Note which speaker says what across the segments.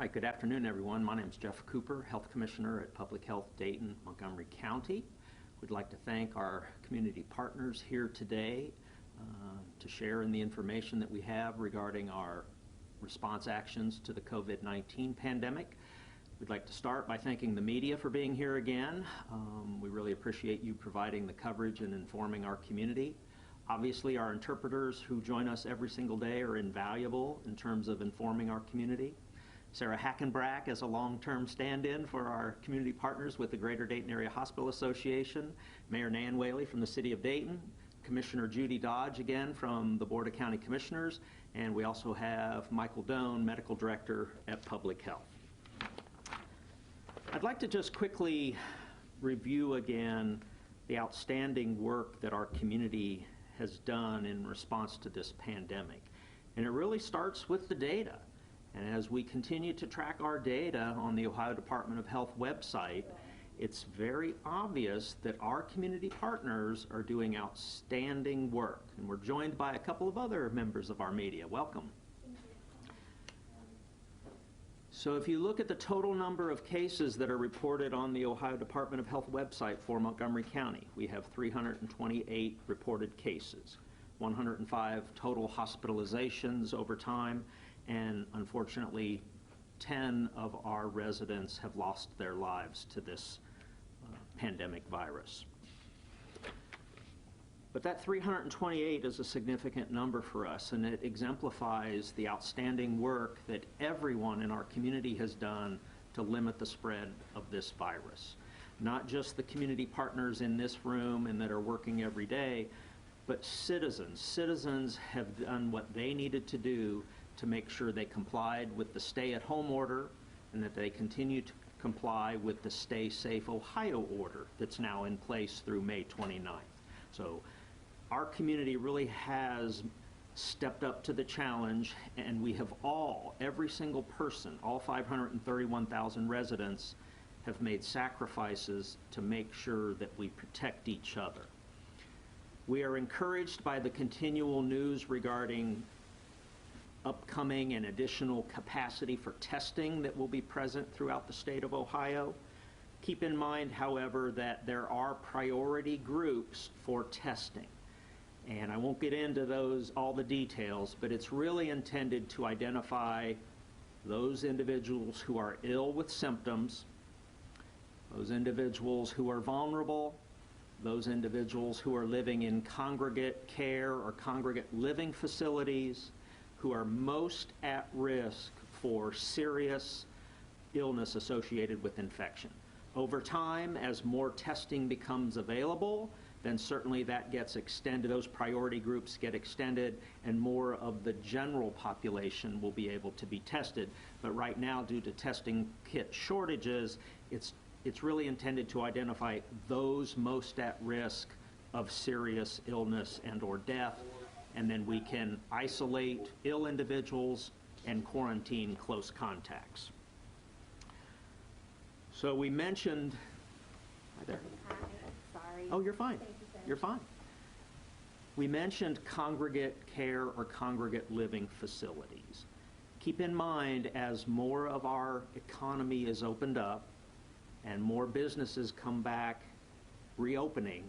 Speaker 1: right, good afternoon, everyone. My name is Jeff Cooper, Health Commissioner at Public Health Dayton, Montgomery County. We'd like to thank our community partners here today to share in the information that we have regarding our response actions to the COVID-19 pandemic. We'd like to start by thanking the media for being here again. We really appreciate you providing the coverage and informing our community. Obviously, our interpreters who join us every single day are invaluable in terms of informing our community. Sarah Hackenbrack is a long-term stand-in for our community partners with the Greater Dayton Area Hospital Association, Mayor Nan Whaley from the City of Dayton, Commissioner Judy Dodge again from the Board of County Commissioners, and we also have Michael Doan, Medical Director at Public Health. I'd like to just quickly review again the outstanding work that our community has done in response to this pandemic. And it really starts with the data. And as we continue to track our data on the Ohio Department of Health website, it's very obvious that our community partners are doing outstanding work. And we're joined by a couple of other members of our media. Welcome. So if you look at the total number of cases that are reported on the Ohio Department of Health website for Montgomery County, we have 328 reported cases, 105 total hospitalizations over time, and unfortunately 10 of our residents have lost their lives to this pandemic virus. But that 328 is a significant number for us, and it exemplifies the outstanding work that everyone in our community has done to limit the spread of this virus. Not just the community partners in this room and that are working every day, but citizens. Citizens have done what they needed to do to make sure they complied with the stay-at-home order and that they continue to comply with the Stay Safe Ohio order that's now in place through May 29th. So our community really has stepped up to the challenge, and we have every single person, all 531,000 residents, have made sacrifices to make sure that we protect each other. We are encouraged by the continual news regarding upcoming and additional capacity for testing that will be present throughout the state of Ohio. Keep in mind, however, that there are priority groups for testing. And I won't get into all the details, but it's really intended to identify those individuals who are ill with symptoms, those individuals who are vulnerable, those individuals who are living in congregate care or congregate living facilities, who are most at risk for serious illness associated with infection. Over time, as more testing becomes available, then certainly that gets extended, those priority groups get extended, and more of the general population will be able to be tested. But right now, due to testing kit shortages, it's really intended to identify those most at risk of serious illness and or death, and then we can isolate ill individuals and quarantine close contacts. So we mentioned, hi there.
Speaker 2: Hi, sorry.
Speaker 1: Oh, you're fine.
Speaker 2: Thank you, sir.
Speaker 1: You're fine. We mentioned congregate care or congregate living facilities. Keep in mind, as more of our economy is opened up and more businesses come back reopening,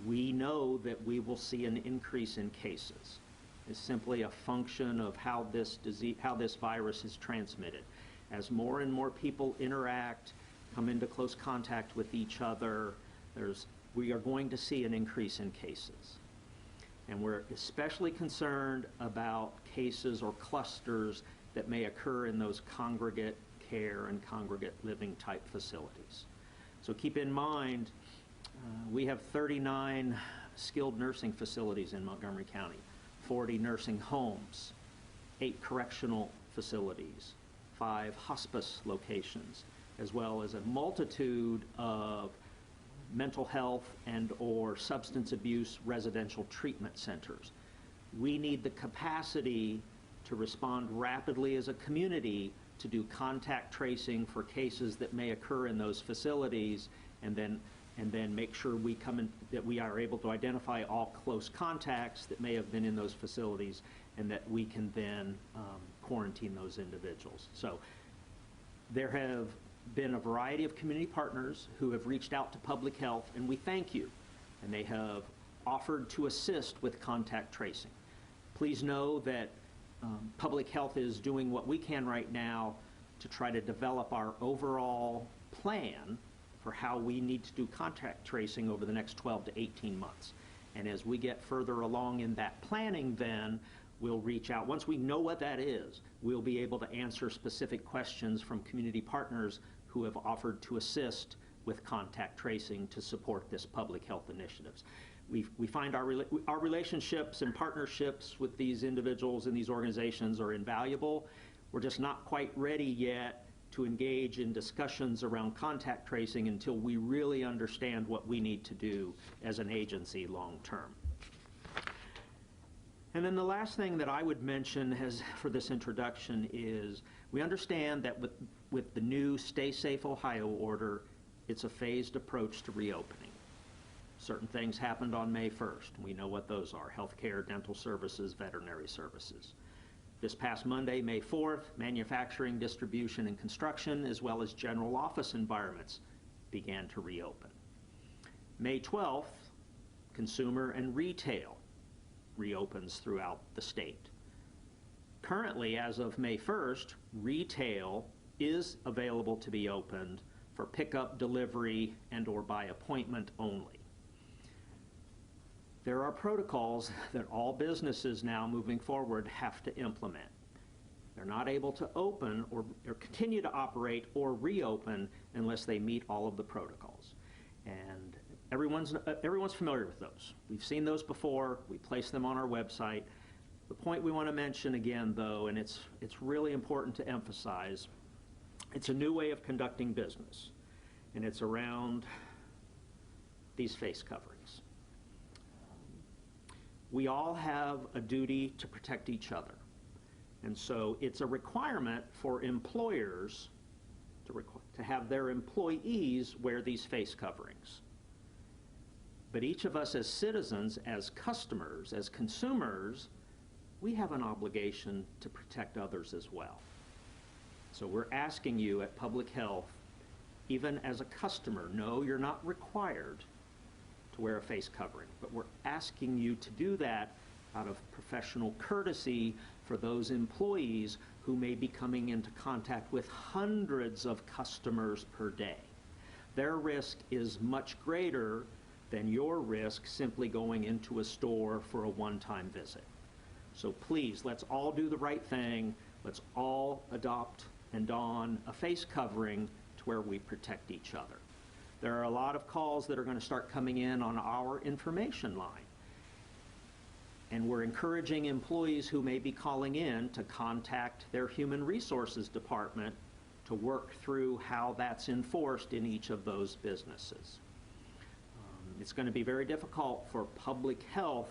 Speaker 1: we know that we will see an increase in cases. It's simply a function of how this virus is transmitted. As more and more people interact, come into close contact with each other, we are going to see an increase in cases. And we're especially concerned about cases or clusters that may occur in those congregate care and congregate living type facilities. So keep in mind, we have 39 skilled nursing facilities in Montgomery County, 40 nursing homes, 8 correctional facilities, 5 hospice locations, as well as a multitude of mental health and or substance abuse residential treatment centers. We need the capacity to respond rapidly as a community to do contact tracing for cases that may occur in those facilities, and then make sure that we are able to identify all close contacts that may have been in those facilities, and that we can then quarantine those individuals. So there have been a variety of community partners who have reached out to public health, and we thank you. And they have offered to assist with contact tracing. Please know that public health is doing what we can right now to try to develop our overall plan for how we need to do contact tracing over the next 12 to 18 months. And as we get further along in that planning, then we'll reach out. Once we know what that is, we'll be able to answer specific questions from community partners who have offered to assist with contact tracing to support this public health initiatives. We find our relationships and partnerships with these individuals and these organizations are invaluable. We're just not quite ready yet to engage in discussions around contact tracing until we really understand what we need to do as an agency long term. And then the last thing that I would mention for this introduction is we understand that with the new Stay Safe Ohio order, it's a phased approach to reopening. Certain things happened on May 1st. We know what those are: healthcare, dental services, veterinary services. This past Monday, May 4th, manufacturing, distribution, and construction, as well as general office environments, began to reopen. May 12th, consumer and retail reopens throughout the state. Currently, as of May 1st, retail is available to be opened for pickup, delivery, and/or by appointment only. There are protocols that all businesses now moving forward have to implement. They're not able to open or continue to operate or reopen unless they meet all of the protocols. And everyone's familiar with those. We've seen those before. We place them on our website. The point we want to mention again, though, and it's really important to emphasize, it's a new way of conducting business, and it's around these face coverings. We all have a duty to protect each other, and so it's a requirement for employers to have their employees wear these face coverings. But each of us as citizens, as customers, as consumers, we have an obligation to protect others as well. So we're asking you at Public Health, even as a customer, no, you're not required to wear a face covering, but we're asking you to do that out of professional courtesy for those employees who may be coming into contact with hundreds of customers per day. Their risk is much greater than your risk simply going into a store for a one-time visit. So please, let's all do the right thing. Let's all adopt and don a face covering to where we protect each other. There are a lot of calls that are going to start coming in on our information line. And we're encouraging employees who may be calling in to contact their human resources department to work through how that's enforced in each of those businesses. It's going to be very difficult for public health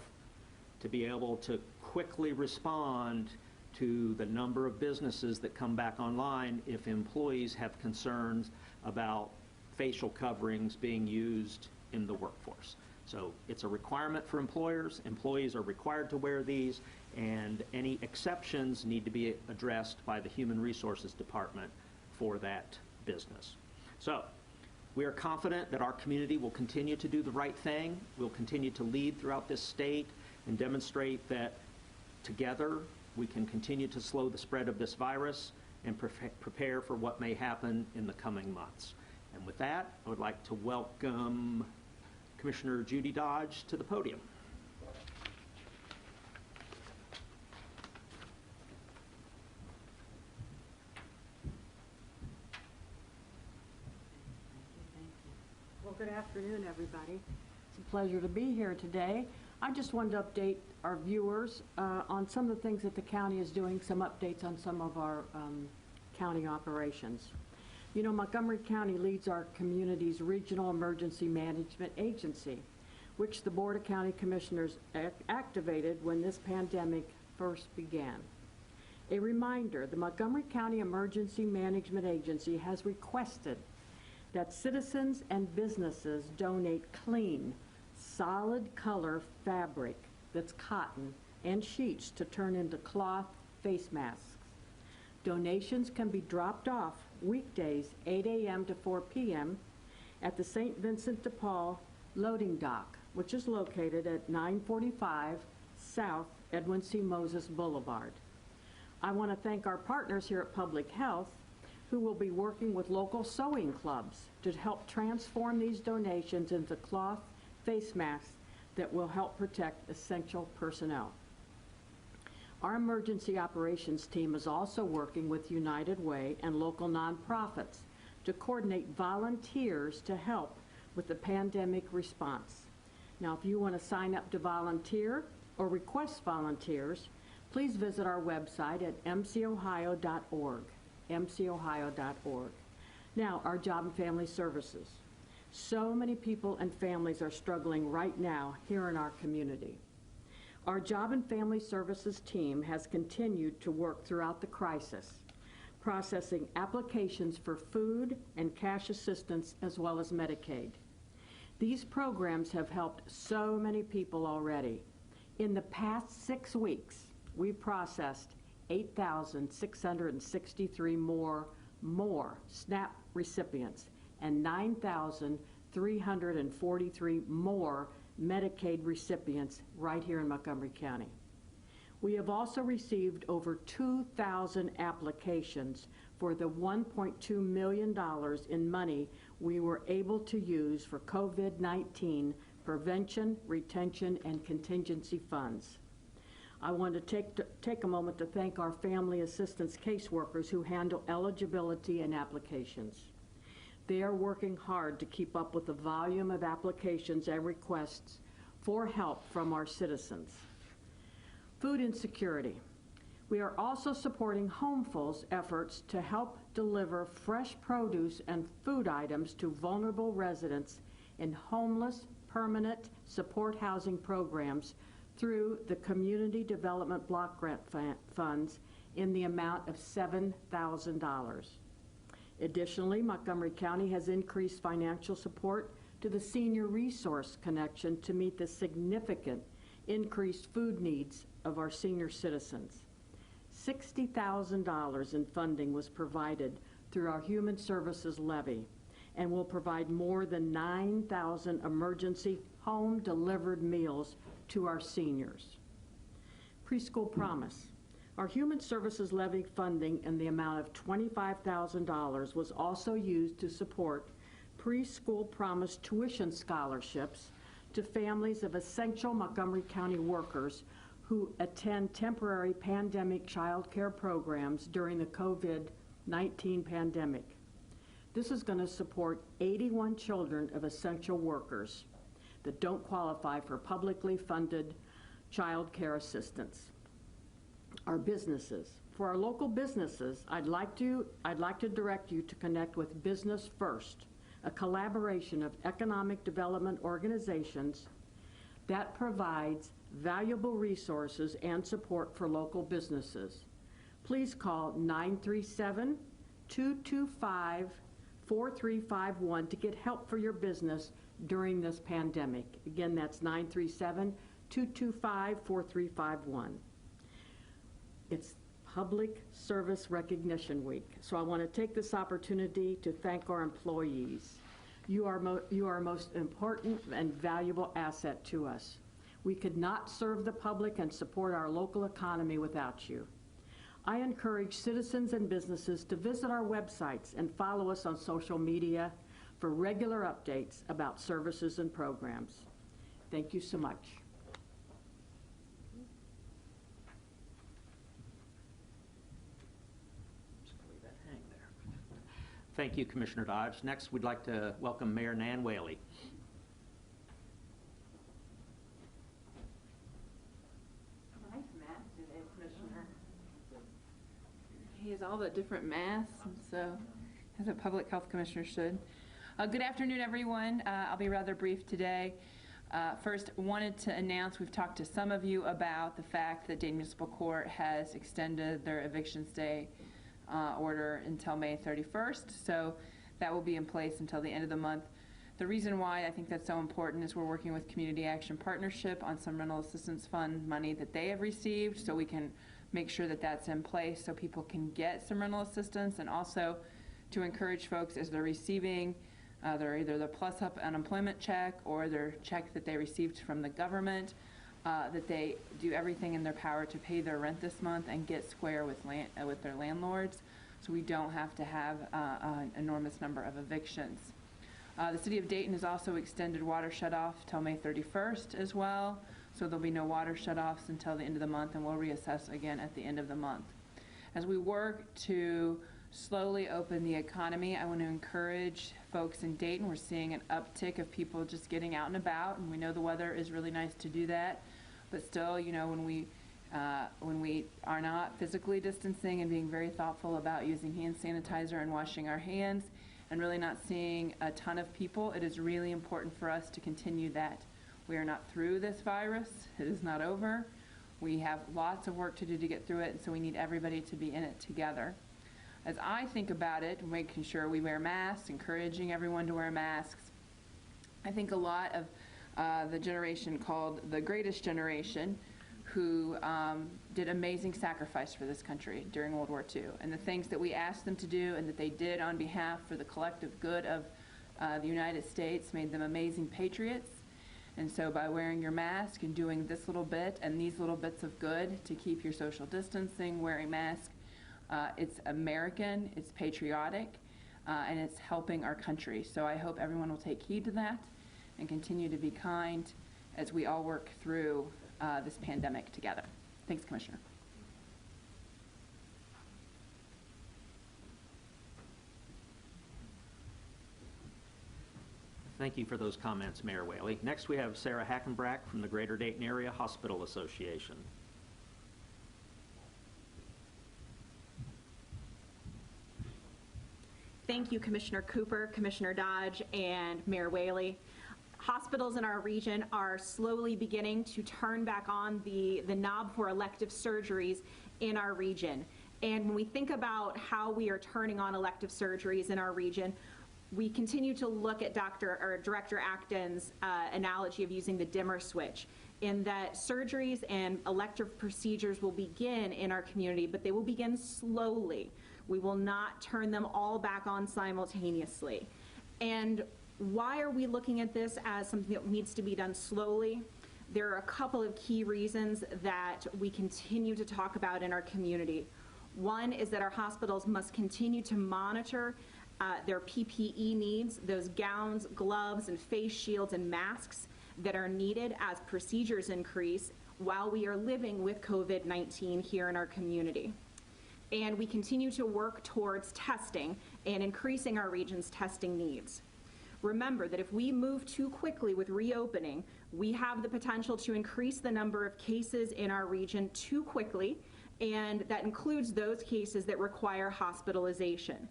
Speaker 1: to be able to quickly respond to the number of businesses that come back online if employees have concerns about facial coverings being used in the workforce. So it's a requirement for employers. Employees are required to wear these, and any exceptions need to be addressed by the Human Resources Department for that business. So we are confident that our community will continue to do the right thing. We'll continue to lead throughout this state and demonstrate that together we can continue to slow the spread of this virus and prepare for what may happen in the coming months. And with that, I would like to welcome Commissioner Judy Dodge to the podium.
Speaker 2: Well, good afternoon, everybody. It's a pleasure to be here today. I just wanted to update our viewers on some of the things that the county is doing, some updates on some of our county operations. You know, Montgomery County leads our community's regional emergency management agency, which the Board of County Commissioners activated when this pandemic first began. A reminder, the Montgomery County Emergency Management Agency has requested that citizens and businesses donate clean, solid color fabric that's cotton and sheets to turn into cloth face masks Donations can be dropped off weekdays 8 a.m. to 4 p.m. at the St. Vincent de Paul loading dock, which is located at 945 South Edwin C. Moses Boulevard. I want to thank our partners here at Public Health who will be working with local sewing clubs to help transform these donations into cloth face masks that will help protect essential personnel. Our emergency operations team is also working with United Way and local nonprofits to coordinate volunteers to help with the pandemic response. Now, if you want to sign up to volunteer or request volunteers, please visit our website at mcohio.org, mcohio.org. Now, our Job and Family Services. So many people and families are struggling right now here in our community. Our Job and Family Services team has continued to work throughout the crisis, processing applications for food and cash assistance as well as Medicaid. These programs have helped so many people already. In the past 6 weeks, we processed 8,663 more SNAP recipients and 9,343 more Medicaid recipients right here in Montgomery County. We have also received over 2,000 applications for the $1.2 million in money we were able to use for COVID-19 prevention, retention, and contingency funds. I want to take a moment to thank our family assistance caseworkers who handle eligibility and applications. They are working hard to keep up with the volume of applications and requests for help from our citizens. Food insecurity. We are also supporting Homeful's efforts to help deliver fresh produce and food items to vulnerable residents in homeless, permanent support housing programs through the Community Development Block Grant funds in the amount of $7,000. Additionally, Montgomery County has increased financial support to the Senior Resource Connection to meet the significant increased food needs of our senior citizens. $60,000 in funding was provided through our Human Services Levy and will provide more than 9,000 emergency home-delivered meals to our seniors. Preschool Promise. Our Human Services Levy funding in the amount of $25,000 was also used to support Preschool Promise tuition scholarships to families of essential Montgomery County workers who attend temporary pandemic child care programs during the COVID-19 pandemic. This is going to support 81 children of essential workers that don't qualify for publicly funded child care assistance. Our businesses. For our local businesses, I'd like to direct you to connect with Business First, a collaboration of economic development organizations that provides valuable resources and support for local businesses. Please call 937-225-4351 to get help for your business during this pandemic. Again, that's 937-225-4351. It's Public Service Recognition Week, so I want to take this opportunity to thank our employees. You are our most important and valuable asset to us. We could not serve the public and support our local economy without you. I encourage citizens and businesses to visit our websites and follow us on social media for regular updates about services and programs. Thank you so much.
Speaker 1: Thank you, Commissioner Dodge. Next, we'd like to welcome Mayor Nan Whaley.
Speaker 3: Nice mask today, Commissioner. He has all the different masks, so as a public health commissioner should. Good afternoon, everyone. I'll be rather brief today. First, wanted to announce we've talked to some of you about the fact that Dayton Municipal Court has extended their eviction stay order until May 31st, so that will be in place until the end of the month. The reason why I think that's so important is we're working with Community Action Partnership on some rental assistance fund money that they have received, so we can make sure that that's in place so people can get some rental assistance, and also to encourage folks as they're receiving either the plus up unemployment check or their check that they received from the government, that they do everything in their power to pay their rent this month and get square with their landlords, so we don't have to have an enormous number of evictions. The City of Dayton has also extended water shutoff till May 31st as well, so there'll be no water shutoffs until the end of the month, and we'll reassess again at the end of the month. As we work to slowly open the economy, I want to encourage folks in Dayton. We're seeing an uptick of people just getting out and about, and we know the weather is really nice to do that, but still, you know, when we are not physically distancing and being very thoughtful about using hand sanitizer and washing our hands, and really not seeing a ton of people, it is really important for us to continue that. We are not through this virus. It is not over. We have lots of work to do to get through it, and so we need everybody to be in it together. As I think about it, making sure we wear masks, encouraging everyone to wear masks, I think a lot of the generation called the Greatest Generation, who did amazing sacrifice for this country during World War II. And the things that we asked them to do and that they did on behalf for the collective good of the United States made them amazing patriots. And so by wearing your mask and doing this little bit and these little bits of good to keep your social distancing, wearing masks, it's American, it's patriotic, and it's helping our country. So I hope everyone will take heed to that and continue to be kind as we all work through this pandemic together. Thanks, Commissioner.
Speaker 1: Thank you for those comments, Mayor Whaley. Next, we have Sarah Hackenbrack from the Greater Dayton Area Hospital Association.
Speaker 4: Thank you, Commissioner Cooper, Commissioner Dodge, and Mayor Whaley. Hospitals in our region are slowly beginning to turn back on the knob for elective surgeries in our region. And when we think about how we are turning on elective surgeries in our region, we continue to look at Director Acton's analogy of using the dimmer switch, in that surgeries and elective procedures will begin in our community, but they will begin slowly. We will not turn them all back on simultaneously. And why are we looking at this as something that needs to be done slowly? There are a couple of key reasons that we continue to talk about in our community. One is that our hospitals must continue to monitor their PPE needs, those gowns, gloves, and face shields and masks that are needed as procedures increase while we are living with COVID-19 here in our community. And we continue to work towards testing and increasing our region's testing needs. Remember that if we move too quickly with reopening, we have the potential to increase the number of cases in our region too quickly, and that includes those cases that require hospitalization.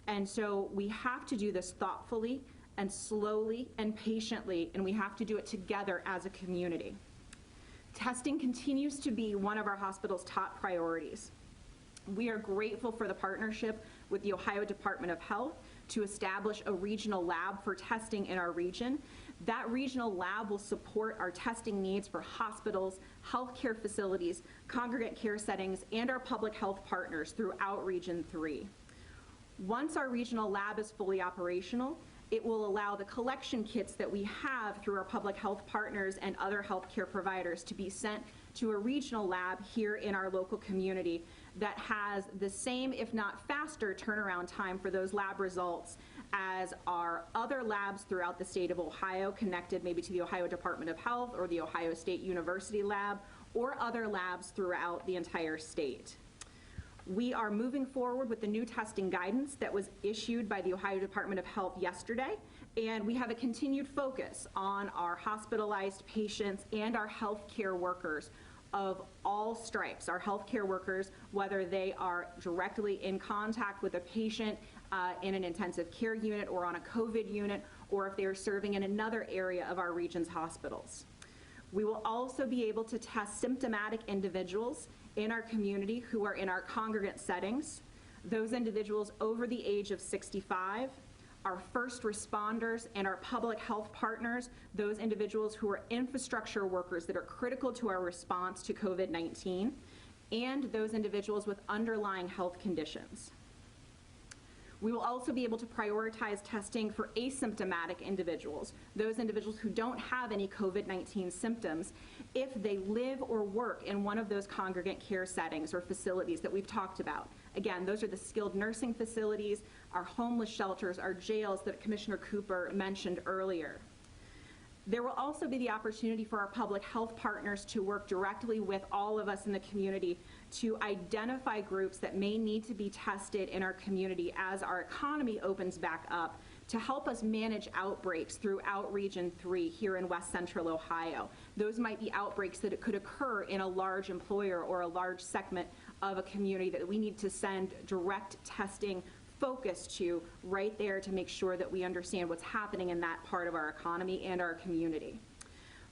Speaker 4: And so we have to do this thoughtfully and slowly and patiently, and we have to do it together as a community. Testing continues to be one of our hospital's top priorities. We are grateful for the partnership with the Ohio Department of Health to establish a regional lab for testing in our region. That regional lab will support our testing needs for hospitals, healthcare facilities, congregate care settings, and our public health partners throughout Region 3. Once our regional lab is fully operational, it will allow the collection kits that we have through our public health partners and other healthcare providers to be sent to a regional lab here in our local community that has the same, if not faster, turnaround time for those lab results as our other labs throughout the state of Ohio, connected maybe to the Ohio Department of Health or the Ohio State University lab, or other labs throughout the entire state. We are moving forward with the new testing guidance that was issued by the Ohio Department of Health yesterday, and we have a continued focus on our hospitalized patients and our healthcare workers of all stripes, our healthcare workers, whether they are directly in contact with a patient in an intensive care unit or on a COVID unit, or if they are serving in another area of our region's hospitals. We will also be able to test symptomatic individuals in our community who are in our congregate settings, those individuals over the age of 65, our first responders, and our public health partners, those individuals who are infrastructure workers that are critical to our response to COVID-19. and those individuals with underlying health conditions. We will also be able to prioritize testing for asymptomatic individuals, those individuals who don't have any COVID-19 symptoms, if they live or work in one of those congregate care settings or facilities that we've talked about. Again, those are the skilled nursing facilities, our homeless shelters, our jails that Commissioner Cooper mentioned earlier. There will also be the opportunity for our public health partners to work directly with all of us in the community to identify groups that may need to be tested in our community as our economy opens back up, to help us manage outbreaks throughout Region 3 here in West Central Ohio. Those might be outbreaks that could occur in a large employer or a large segment of a community that we need to send direct testing focus to right there to make sure that we understand what's happening in that part of our economy and our community.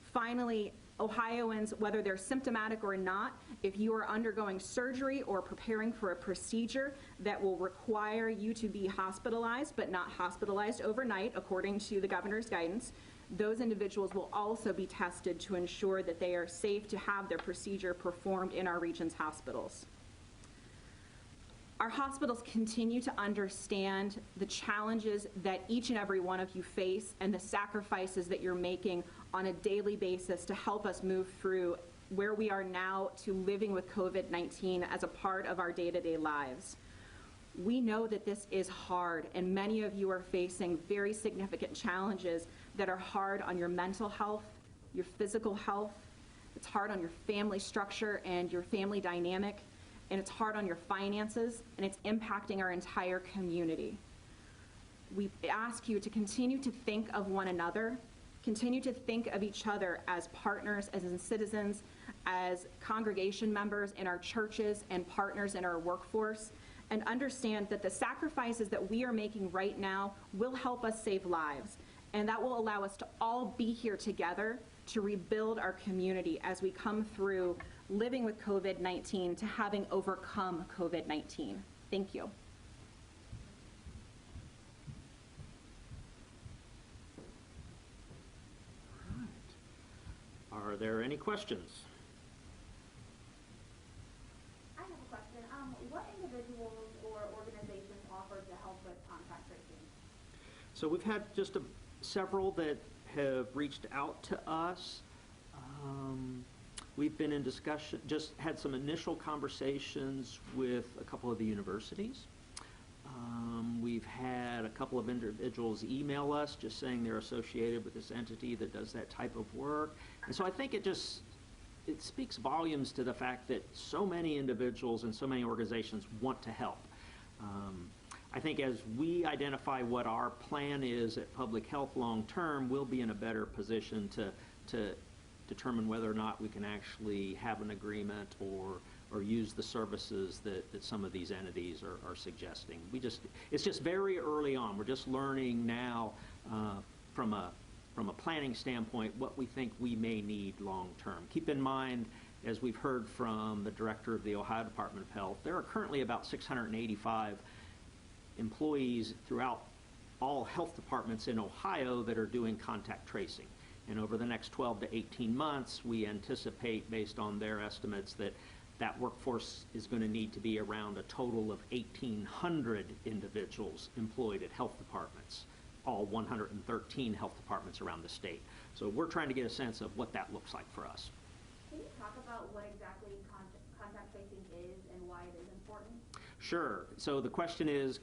Speaker 4: Finally, Ohioans, whether they're symptomatic or not, if you are undergoing surgery or preparing for a procedure that will require you to be hospitalized, but not hospitalized overnight, according to the governor's guidance, those individuals will also be tested to ensure that they are safe to have their procedure performed in our region's hospitals. Our hospitals continue to understand the challenges that each and every one of you face and the sacrifices that you're making on a daily basis to help us move through where we are now to living with COVID-19 as a part of our day-to-day lives. We know that this is hard, and many of you are facing very significant challenges that are hard on your mental health, your physical health. It's hard on your family structure and your family dynamic, and it's hard on your finances, and it's impacting our entire community. We ask you to continue to think of one another, continue to think of each other as partners, as in citizens, as congregation members in our churches and partners in our workforce, and understand that the sacrifices that we are making right now will help us save lives, and that will allow us to all be here together to rebuild our community as we come through living with COVID-19 to having overcome COVID-19. Thank you.
Speaker 1: Are there any questions?
Speaker 5: I have a question. What individuals or organizations offer to help with contact tracing?
Speaker 1: So we've had just several that have reached out to us. We've been in discussion, just had some initial conversations with a couple of the universities. We've had a couple of individuals email us just saying they're associated with this entity that does that type of work. And so I think it speaks volumes to the fact that so many individuals and so many organizations want to help. I think as we identify what our plan is at Public Health long term, we'll be in a better position to determine whether or not we can actually have an agreement or use the services that some of these entities are suggesting. It's just very early on. We're just learning now from a planning standpoint what we think we may need long term. Keep in mind, as we've heard from the director of the Ohio Department of Health, there are currently about 685 employees throughout all health departments in Ohio that are doing contact tracing. And over the next 12 to 18 months, we anticipate, based on their estimates, that workforce is going to need to be around a total of 1,800 individuals employed at health departments, all 113 health departments around the state. So we're trying to get a sense of what that looks like for us.
Speaker 5: Can you talk about what exactly contact tracing is and why it is important?
Speaker 1: Sure. So the question is,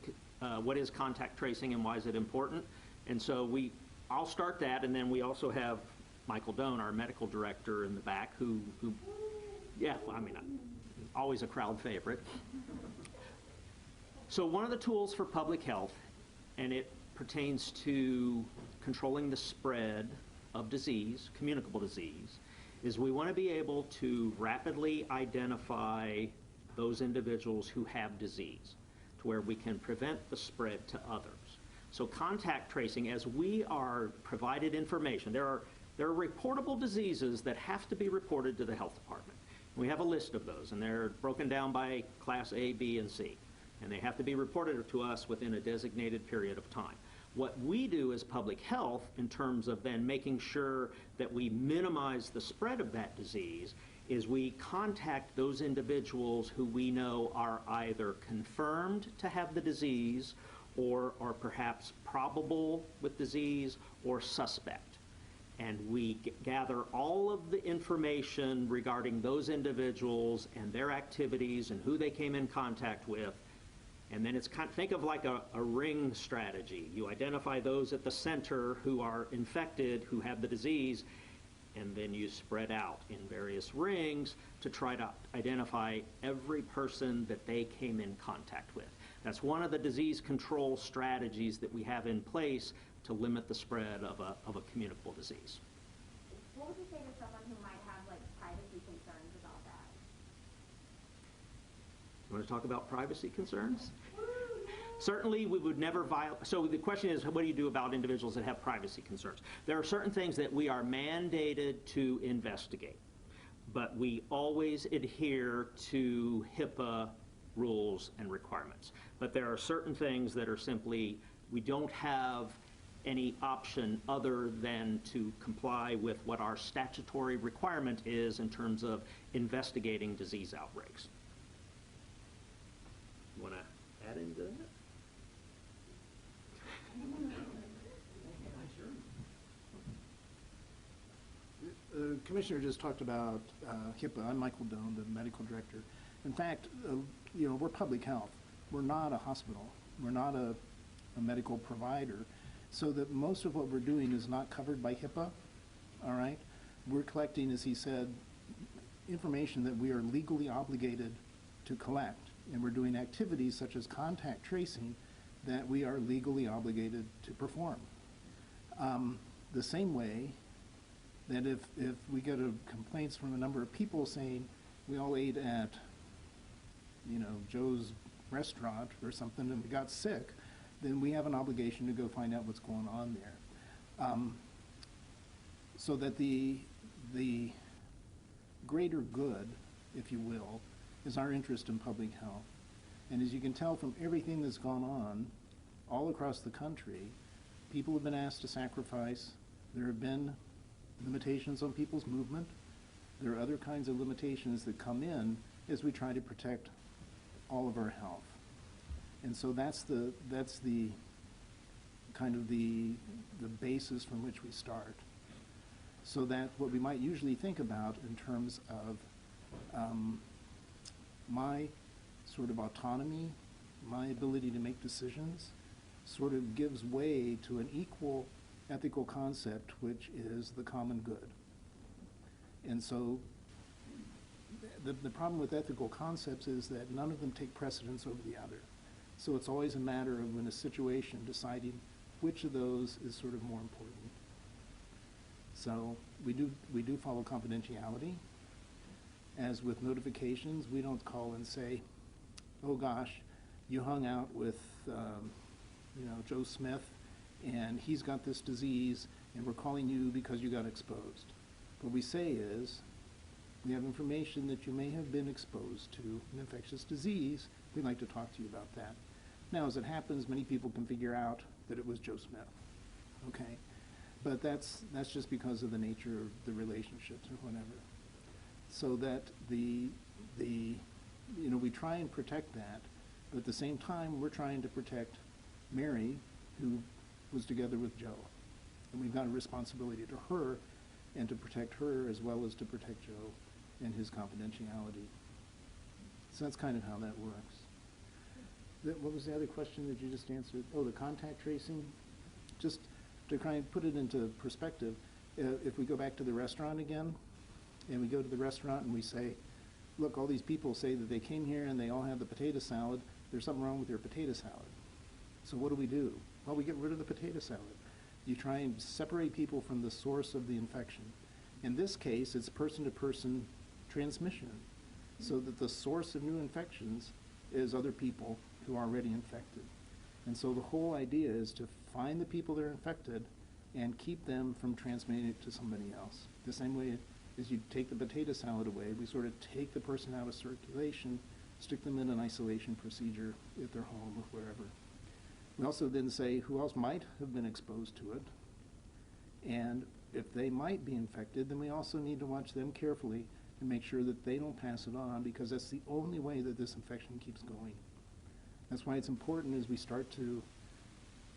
Speaker 1: what is contact tracing and why is it important? And so I'll start that, and then we also have Michael Doan, our medical director, in the back, who yeah, well, I mean, always a crowd favorite. So one of the tools for public health, and it pertains to controlling the spread of disease, communicable disease, is we want to be able to rapidly identify those individuals who have disease to where we can prevent the spread to others. So contact tracing, as we are provided information, there are reportable diseases that have to be reported to the health department. We have a list of those, and they're broken down by class A, B, and C. And they have to be reported to us within a designated period of time. What we do as public health, in terms of then making sure that we minimize the spread of that disease, is we contact those individuals who we know are either confirmed to have the disease or are perhaps probable with disease or suspect. And we gather all of the information regarding those individuals and their activities and who they came in contact with. And then it's think of like a ring strategy. You identify those at the center who are infected, who have the disease, and then you spread out in various rings to try to identify every person that they came in contact with. That's one of the disease control strategies that we have in place to limit the spread of a communicable disease.
Speaker 5: What would you say to someone who might have like privacy concerns about that?
Speaker 1: You want to talk about privacy concerns? Certainly, we would never violate. So the question is, what do you do about individuals that have privacy concerns? There are certain things that we are mandated to investigate, but we always adhere to HIPAA rules and requirements. But there are certain things that are simply, we don't have any option other than to comply with what our statutory requirement is in terms of investigating disease outbreaks. You want to add into that?
Speaker 6: The commissioner just talked about HIPAA. I'm Michael Doan, the medical director. In fact, we're public health. We're not a hospital. We're not a medical provider. So that most of what we're doing is not covered by HIPAA, all right? We're collecting, as he said, information that we are legally obligated to collect. And we're doing activities such as contact tracing that we are legally obligated to perform. The same way that if we get complaints from a number of people saying we all ate at, Joe's restaurant or something and we got sick, then we have an obligation to go find out what's going on there. So that the greater good, if you will, is our interest in public health. And as you can tell from everything that's gone on all across the country, people have been asked to sacrifice. There have been limitations on people's movement. There are other kinds of limitations that come in as we try to protect all of our health. And so that's the kind of the basis from which we start. So that what we might usually think about in terms of my sort of autonomy, my ability to make decisions, sort of gives way to an equal ethical concept, which is the common good. And so the problem with ethical concepts is that none of them take precedence over the other. So it's always a matter of, in a situation, deciding which of those is sort of more important. So we do follow confidentiality. As with notifications, we don't call and say, oh gosh, you hung out with Joe Smith and he's got this disease and we're calling you because you got exposed. What we say is, we have information that you may have been exposed to an infectious disease. We'd like to talk to you about that. Now, as it happens, many people can figure out that it was Joe Smith, okay? But that's just because of the nature of the relationships or whatever. So that we try and protect that, but at the same time, we're trying to protect Mary, who was together with Joe. And we've got a responsibility to her and to protect her as well as to protect Joe and his confidentiality. So that's kind of how that works. What was the other question that you just answered? Oh, the contact tracing? Just to kind of put it into perspective, if we go back to the restaurant again, and we go to the restaurant and we say, look, all these people say that they came here and they all have the potato salad. There's something wrong with their potato salad. So what do? Well, we get rid of the potato salad. You try and separate people from the source of the infection. In this case, it's person-to-person transmission, so that the source of new infections is other people who are already infected. And so the whole idea is to find the people that are infected and keep them from transmitting it to somebody else. The same way as you take the potato salad away, we sort of take the person out of circulation, stick them in an isolation procedure at their home or wherever. We also then say who else might have been exposed to it, and if they might be infected, then we also need to watch them carefully and make sure that they don't pass it on, because that's the only way that this infection keeps going. That's why it's important as we start to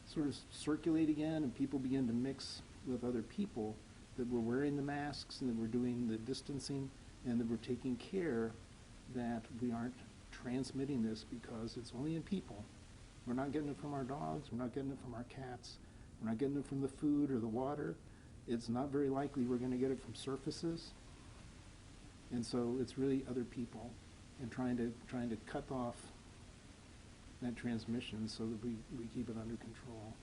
Speaker 6: sort of circulate again and people begin to mix with other people, that we're wearing the masks and that we're doing the distancing and that we're taking care that we aren't transmitting this, because it's only in people. We're not getting it from our dogs, we're not getting it from our cats, we're not getting it from the food or the water. It's not very likely we're gonna get it from surfaces. And so it's really other people, and trying to cut off that transmission so that we keep it under control.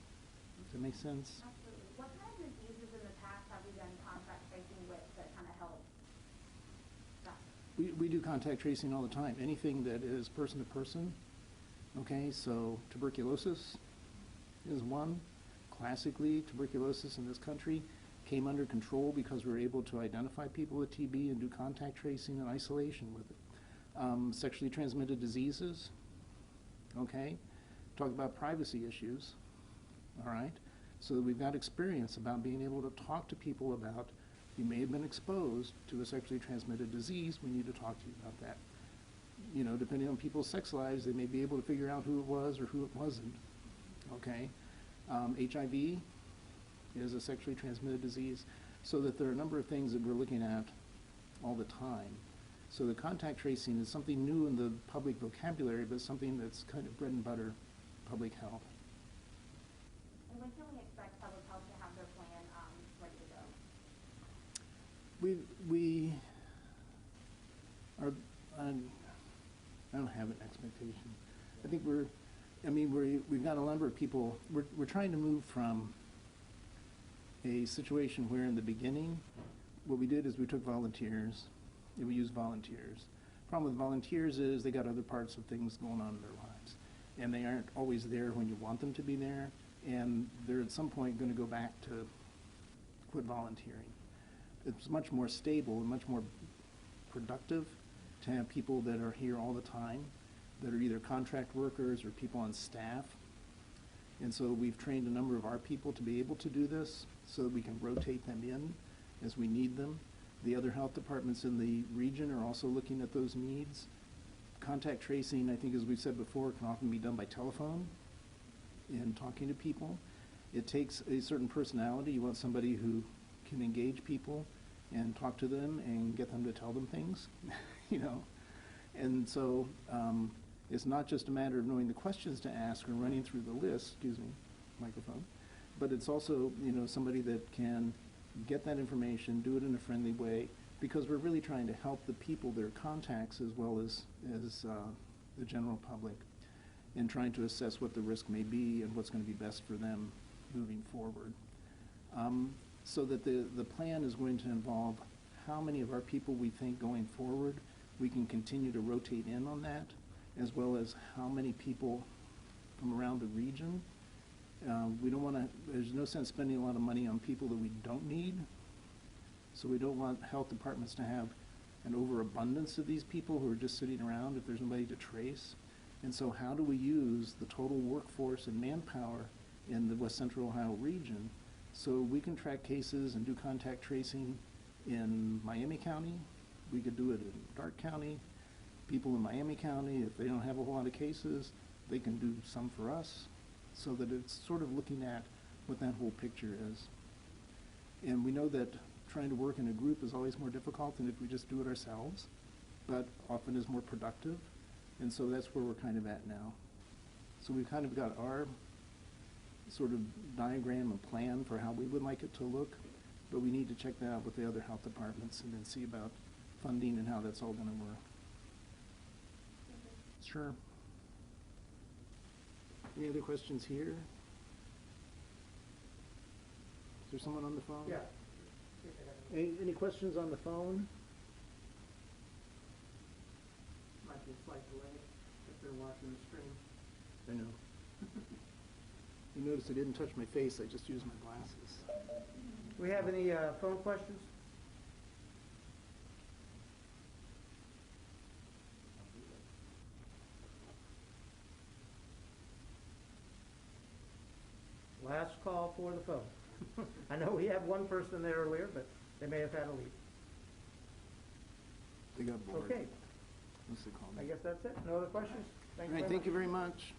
Speaker 6: Does that make sense?
Speaker 5: Absolutely. What kind of diseases in the past have we done contact tracing with that kind of help?
Speaker 6: We do contact tracing all the time. Anything that is person to person. Okay, so tuberculosis is one. Classically, tuberculosis in this country came under control because we were able to identify people with TB and do contact tracing and isolation with it. Sexually transmitted diseases, okay? Talk about privacy issues, all right? So that we've got experience about being able to talk to people about, you may have been exposed to a sexually transmitted disease, we need to talk to you about that. You know, depending on people's sex lives, they may be able to figure out who it was or who it wasn't, okay? HIV is a sexually transmitted disease, so that there are a number of things that we're looking at all the time. So the contact tracing is something new in the public vocabulary, but something that's kind of bread and butter public health.
Speaker 5: And when can we expect public health to have their plan ready to go?
Speaker 6: We are, I don't have an expectation. I think we've got a number of people, we're trying to move from a situation where in the beginning, what we did is we took volunteers, and we used volunteers. Problem with volunteers is they got other parts of things going on in their lives, and they aren't always there when you want them to be there, and they're at some point going to go back to quit volunteering. It's much more stable and much more productive to have people that are here all the time, that are either contract workers or people on staff. And so we've trained a number of our people to be able to do this so that we can rotate them in as we need them. The other health departments in the region are also looking at those needs. Contact tracing, I think as we've said before, can often be done by telephone and talking to people. It takes a certain personality. You want somebody who can engage people and talk to them and get them to tell them things, you know. And so it's not just a matter of knowing the questions to ask or running through the list, excuse me, microphone, but it's also, you know, somebody that can get that information, do it in a friendly way, because we're really trying to help the people, their contacts, as well as the general public, and trying to assess what the risk may be and what's going to be best for them moving forward. So that the plan is going to involve how many of our people we think going forward we can continue to rotate in on that, as well as how many people from around the region. We don't want to, there's no sense spending a lot of money on people that we don't need. So we don't want health departments to have an overabundance of these people who are just sitting around if there's nobody to trace. And so how do we use the total workforce and manpower in the West Central Ohio region so we can track cases and do contact tracing in Miami County? We could do it in Darke County. People in Miami County, if they don't have a whole lot of cases, they can do some for us, so that it's sort of looking at what that whole picture is. And we know that trying to work in a group is always more difficult than if we just do it ourselves, but often is more productive. And so that's where we're kind of at now. So we've kind of got our sort of diagram and plan for how we would like it to look, but we need to check that out with the other health departments and then see about funding and how that's all going to work. Sure. Any other questions here? Is there someone on the phone?
Speaker 7: Yeah.
Speaker 6: Any questions on the phone?
Speaker 7: Might be a slight delay if they're watching the stream.
Speaker 6: I know. You notice I didn't touch my face, I just used my glasses.
Speaker 7: Do we have any phone questions? Last call for the phone. I know we had one person there earlier, but they may have had a lead.
Speaker 6: They got bored.
Speaker 7: Okay,
Speaker 6: That's the comment.
Speaker 7: I guess that's it. No other questions? Thank
Speaker 6: All
Speaker 7: you
Speaker 6: right,
Speaker 7: very
Speaker 6: thank you
Speaker 7: much.
Speaker 6: very much.